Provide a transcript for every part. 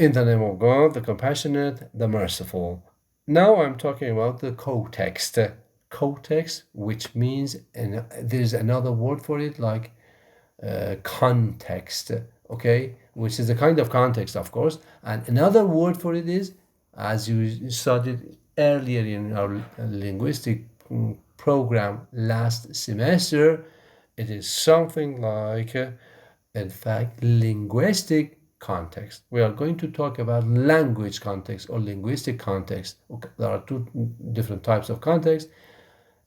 In the name of God, the compassionate, the merciful. Now I'm talking about the co-text. Co-text, which means, and there's another word for it, like context, okay, which is a kind of context, of course. And another word for it is, as you studied earlier in our linguistic program last semester, it is something like, in fact, linguistic context. We are going to talk about language context or linguistic context. Okay, there are two different types of context: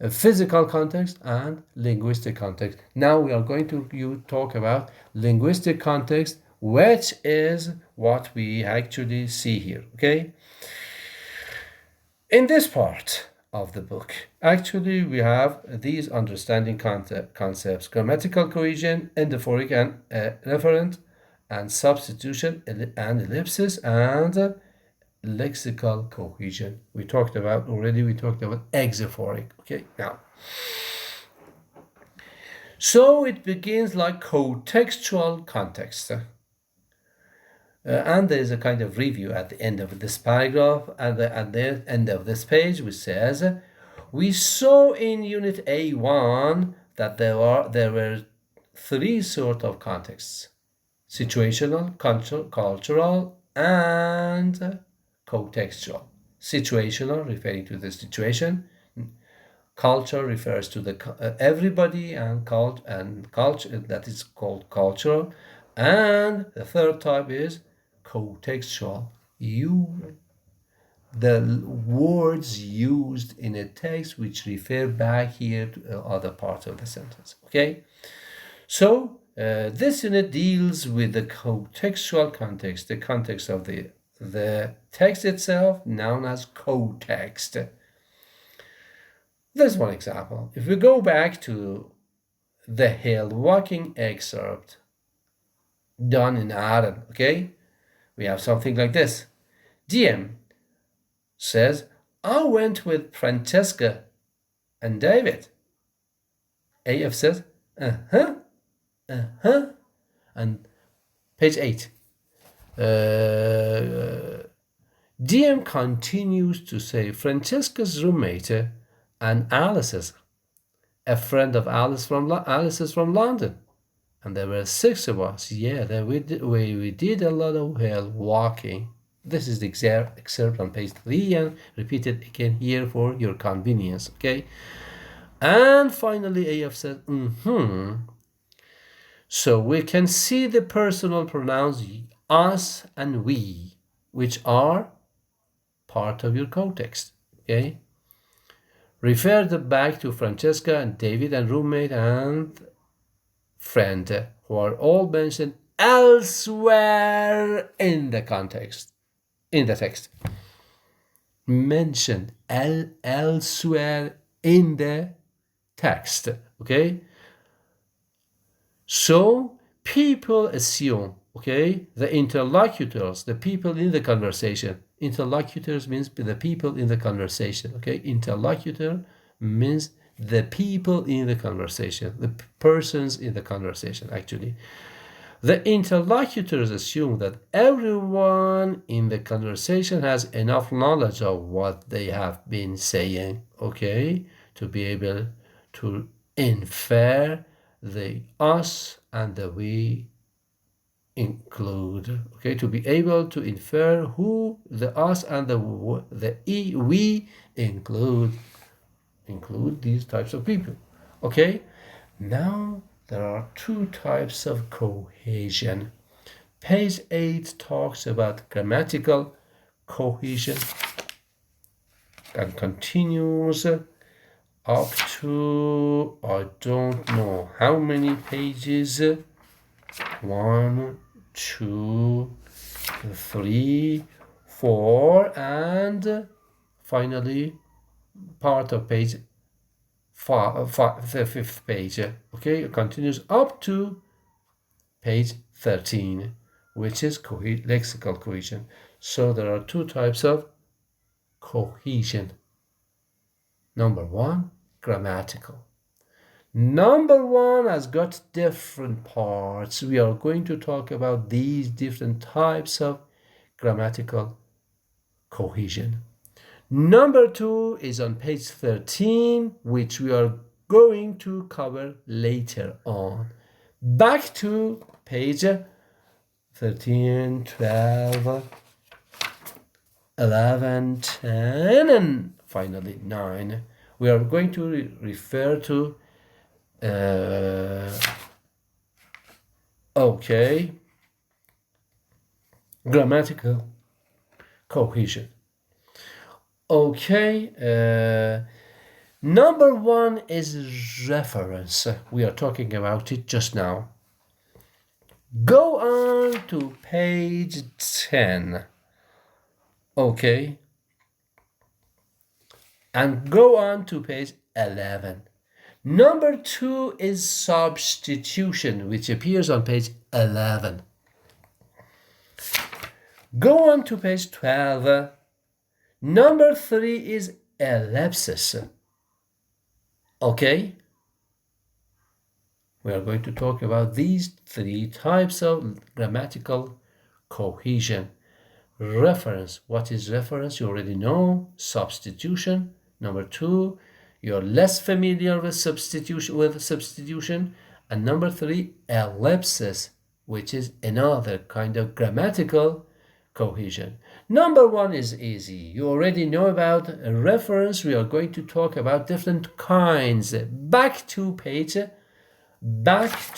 a physical context and linguistic context. Now we are going to talk about linguistic context, which is what we actually see here, okay? In this part of the book, actually we have these understanding concepts: grammatical cohesion, endophoric and referent, and substitution and ellipsis, and lexical cohesion. We talked about exophoric. Okay, now. So it begins like contextual context. And there is a kind of review at the end of this paragraph, at the end of this page, which says, we saw in Unit A1 that there were three sort of contexts: situational, cultural, and contextual. Situational, referring to the situation. Culture refers to the everybody, and culture, that is called cultural. And the third type is contextual. The words used in a text which refer back here to other parts of the sentence. Okay, so this unit deals with the contextual context, the context of the text itself, known as context. There's one example. If we go back to the hill walking excerpt done in Aaron, okay, we have something like this. DM says, I went with Francesca and David. AF says, and page 8. DM continues to say, Francesca's roommate and Alice's, a friend of Alice's from London. And there were 6 of us. Yeah, we did a lot of hill walking. This is the excerpt on page 3, and repeated again here for your convenience, okay? And finally, AF says, So we can see the personal pronouns us and we, which are part of your context, okay? Refer back to Francesca and David and roommate and friend, who are all mentioned elsewhere in the context, in the text. Mentioned elsewhere in the text, okay? So people assume, okay, the interlocutors, the people in the conversation. Interlocutors means the people in the conversation, okay? Interlocutor means the people in the conversation, the persons in the conversation, actually. The interlocutors assume that everyone in the conversation has enough knowledge of what they have been saying, okay, to be able to infer the us and the we include, okay, to be able to infer who the us and the we include these types of people, okay? Now there are 2 types of cohesion. Page 8 talks about grammatical cohesion and continues up to, I don't know how many pages, 1, 2, 3, 4, and finally part of page the 5th page, okay? It continues up to page 13, which is lexical cohesion. So there are 2 types of cohesion. Number 1, grammatical. Number 1 has got different parts. We are going to talk about these different types of grammatical cohesion. Number 2 is on page 13, which we are going to cover later on. Back to page 13, 12, 11, 10, and finally 9. We are going to refer to grammatical cohesion. Number 1 is reference. We are talking about it just now. Go on to page 10. And go on to page 11. Number 2 is substitution, which appears on page 11. Go on to page 12. Number 3 is ellipsis. We are going to talk about these 3 types of grammatical cohesion. Reference. What is reference? You already know. Substitution. Number 2, you're less familiar with substitution. And number 3, ellipsis, which is another kind of grammatical cohesion. Number 1 is easy. You already know about a reference. We are going to talk about different kinds. Back to page 9.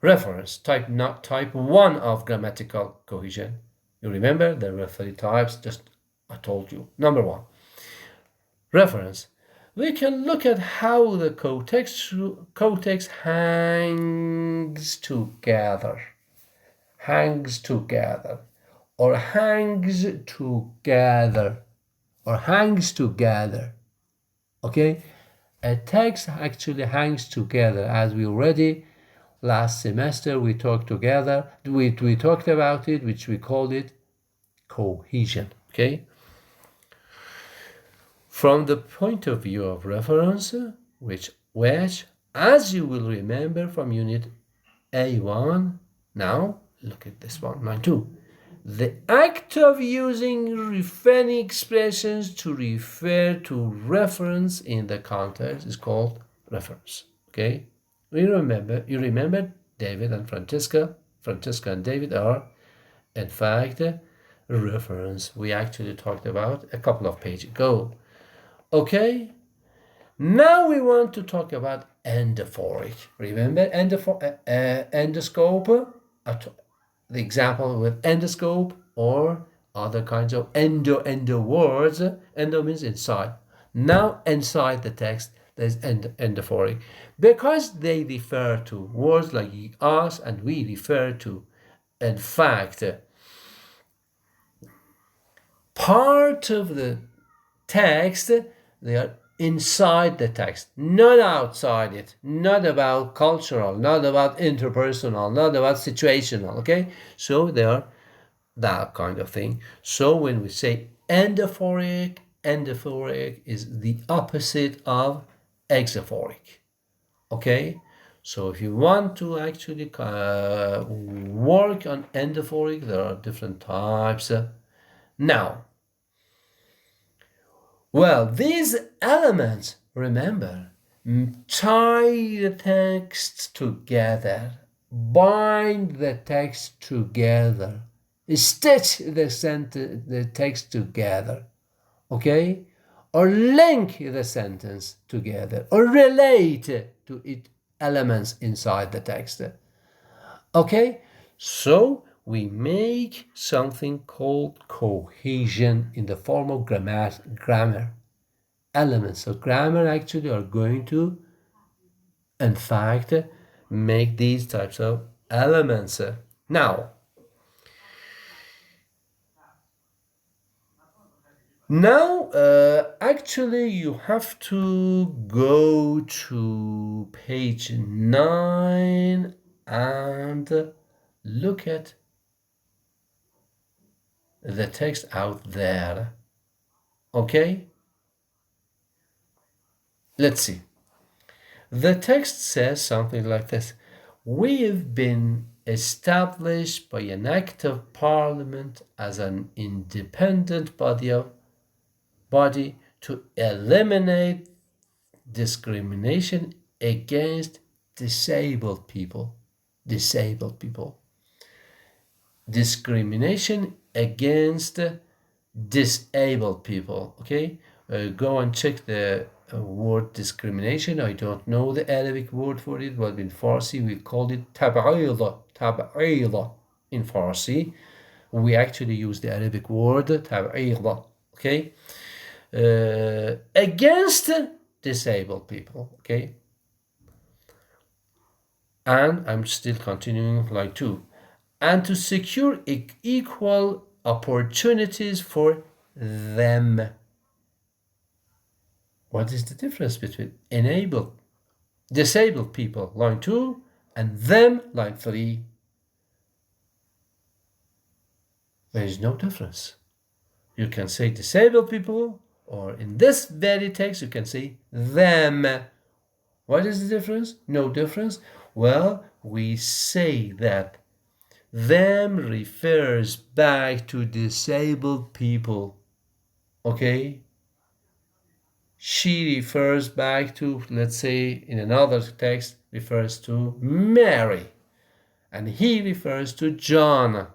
Reference, type 1 of grammatical cohesion. You remember there were 3 types, just I told you. Number 1, reference. We can look at how the co-text hangs together, or hangs together. A text actually hangs together, as we already last semester we talked about it, which we called it cohesion. From the point of view of reference, which as you will remember from unit A1, now look at this one, line 2. The act of using referring expressions to refer to reference in the context is called reference. You remember David and Francesca. Francesca and David are, in fact, reference. We actually talked about a couple of pages ago. Now we want to talk about endophoric. Remember endoscope? The example with endoscope or other kinds of endo words. Endo means inside. Now inside the text there's endophoric, because they refer to words like us and we refer to, in fact, part of the text. They are inside the text, not outside it, not about cultural, not about interpersonal, not about situational. So they are that kind of thing. So when we say endophoric is the opposite of exophoric. So if you want to actually work on endophoric, there are different types. Now, these elements, remember, tie the text together, bind the text together, stitch the text together, or link the sentence together, or relate to it elements inside the text. So we make something called cohesion in the form of grammar. Elements of grammar actually are going to, in fact, make these types of elements. Now, actually you have to go to page 9 and look at the text out there. Let's see. The text says something like this. We've been established by an act of parliament as an independent body to eliminate discrimination against disabled people. Discrimination against disabled people. Okay, go and check the word discrimination. I don't know the Arabic word for it, but in Farsi we call it tab'ila. In Farsi, we actually use the Arabic word tab'ila. Okay, against disabled people. Okay, and I'm still continuing line 2. And to secure equal opportunities for them. What is the difference between disabled people, line 2, and them, line 3? There is no difference. You can say disabled people, or in this very text, you can say them. What is the difference? No difference. Well, we say that them refers back to disabled people. Okay? She refers back to, let's say, in another text, refers to Mary. And he refers to John.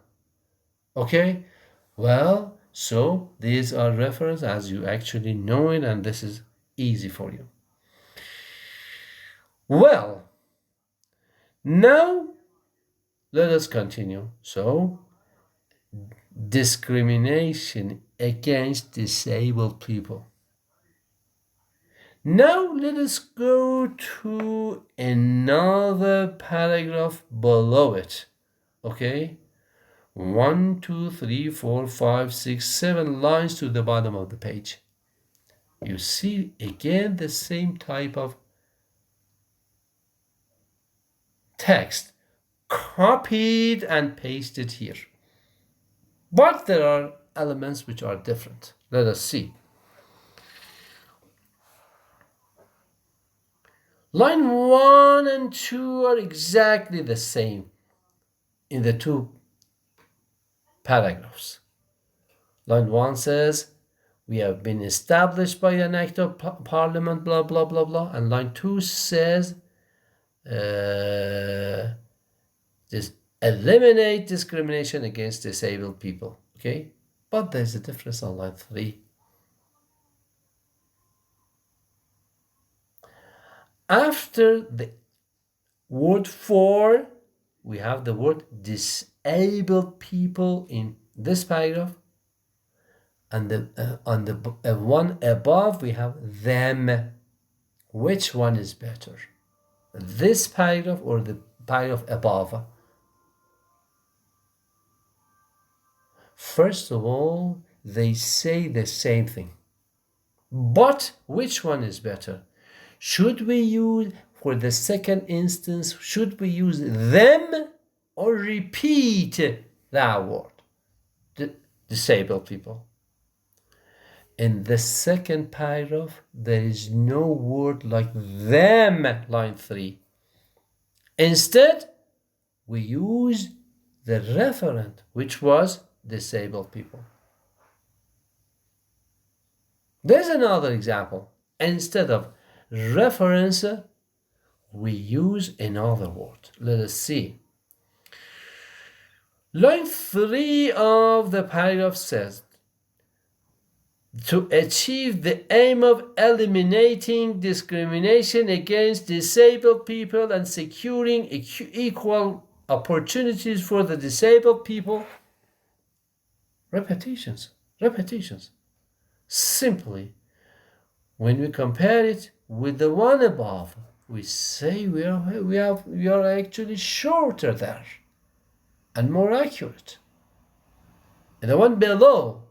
Okay? Well, so these are references as you actually know it, and this is easy for you. Well, now let us continue. So, discrimination against disabled people. Now let us go to another paragraph below it. Okay? 1, 2, 3, 4, 5, 6, 7 lines to the bottom of the page. You see again the same type of text copied and pasted here. But there are elements which are different. Let us see. Line 1 and 2 are exactly the same in the two paragraphs. Line 1 says, we have been established by an act of parliament, blah, blah, blah, blah. And line 2 says, eliminate discrimination against disabled people. Okay? But there's a difference on line 3. After the word for, we have the word disabled people in this paragraph. And on the one above, we have them. Which one is better? This paragraph or the paragraph above? First of all, they say the same thing. But which one is better? Should we use, for the second instance, should we use them or repeat that word? Disabled people. In the second paragraph, there is no word like them, line 3. Instead, we use the referent, which was disabled people. There's another example. Instead of reference, we use another word. Let us see. Line 3 of the paragraph says, to achieve the aim of eliminating discrimination against disabled people and securing equal opportunities for the disabled people. Repetitions. Simply, when we compare it with the one above, we say we are actually shorter there and more accurate. And the one below,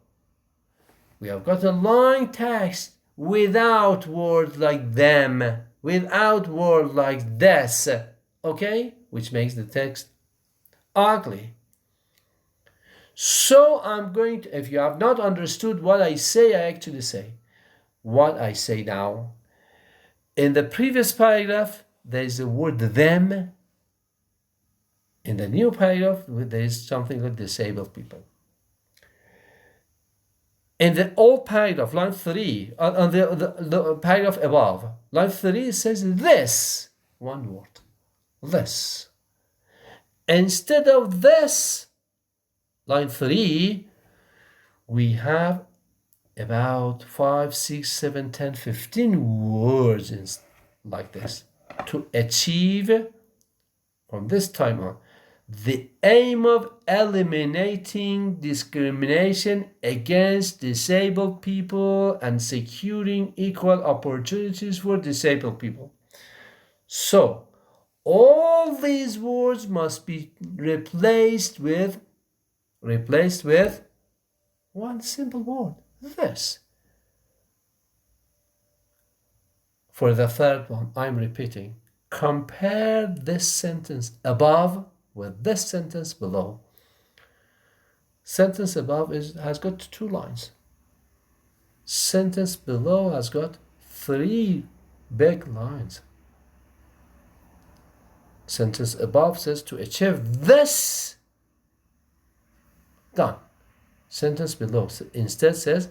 we have got a long text without words like them, without words like this, okay? Which makes the text ugly. So I'm going to, if you have not understood what I say, I actually say what I say now. In the previous paragraph, there is the word them. In the new paragraph, there is something like disabled people. In the old paragraph, line 3, on the paragraph above, line 3 says this, one word, this. Instead of this, line 3, we have about 5, 6, 7, 10, 15 words like this to achieve, from this time on, the aim of eliminating discrimination against disabled people and securing equal opportunities for disabled people. So, all these words must be replaced with one simple word, this. For the third one, I'm repeating, compare this sentence above with this sentence below. Sentence above has got 2 lines. Sentence below has got 3 big lines. Sentence above says to achieve this, done. Sentence below instead says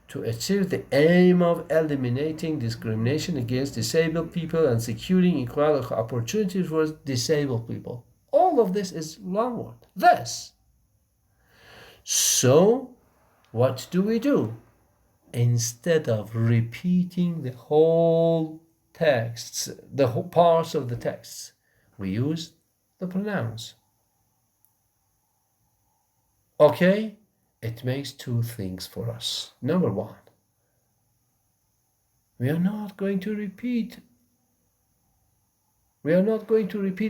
to achieve the aim of eliminating discrimination against disabled people and securing equal opportunities for disabled people. All of this is one word, this. So, what do? Instead of repeating the whole texts, the whole parts of the texts, we use the pronouns. Okay? It makes 2 things for us. Number 1, we are not going to repeat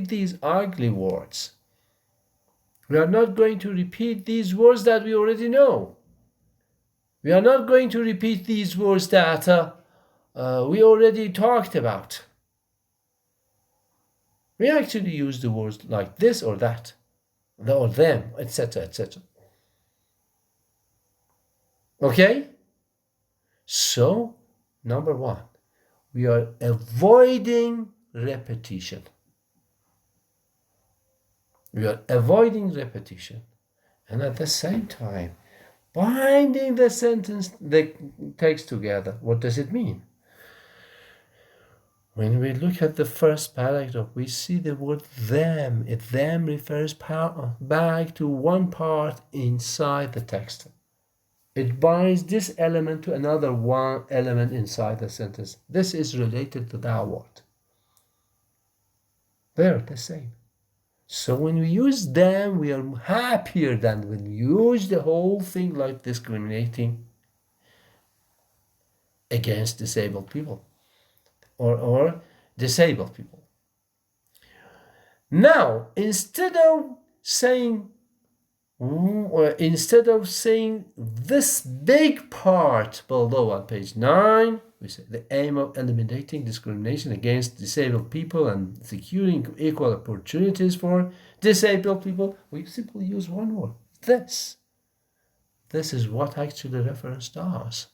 these ugly words. We are not going to repeat these words that we already know. We are not going to repeat these words that we already talked about. We actually use the words like this or that, or them, etc., etc. Okay? So, number 1, we are avoiding repetition. We are avoiding repetition. And at the same time, binding the sentence, the text together. What does it mean? When we look at the first paragraph, we see the word them. Them refers back to one part inside the text. It binds this element to another one element inside the sentence. This is related to that word. They're the same. So when we use them, we are happier than when we use the whole thing like discriminating against disabled people or disabled people. Now, instead of saying this big part below on page 9, we say the aim of eliminating discrimination against disabled people and securing equal opportunities for disabled people, we simply use one word, this. This is what actually reference does.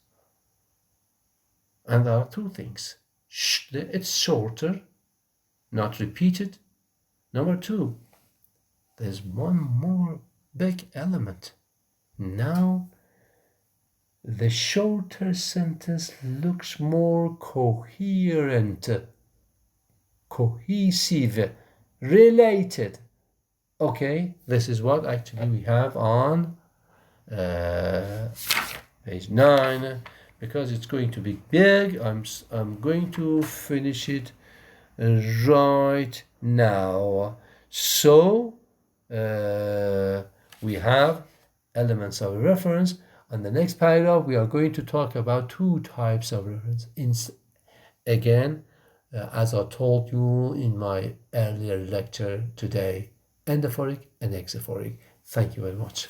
And there are 2 things. It's shorter, not repeated. Number 2, there's one more big element. Now, the shorter sentence looks more coherent, cohesive, related. Okay, this is what actually we have on page 9. Because it's going to be big, I'm going to finish it right now. So, we have elements of reference. On the next paragraph, we are going to talk about 2 types of reference. Again, as I told you in my earlier lecture today, endophoric and exophoric. Thank you very much.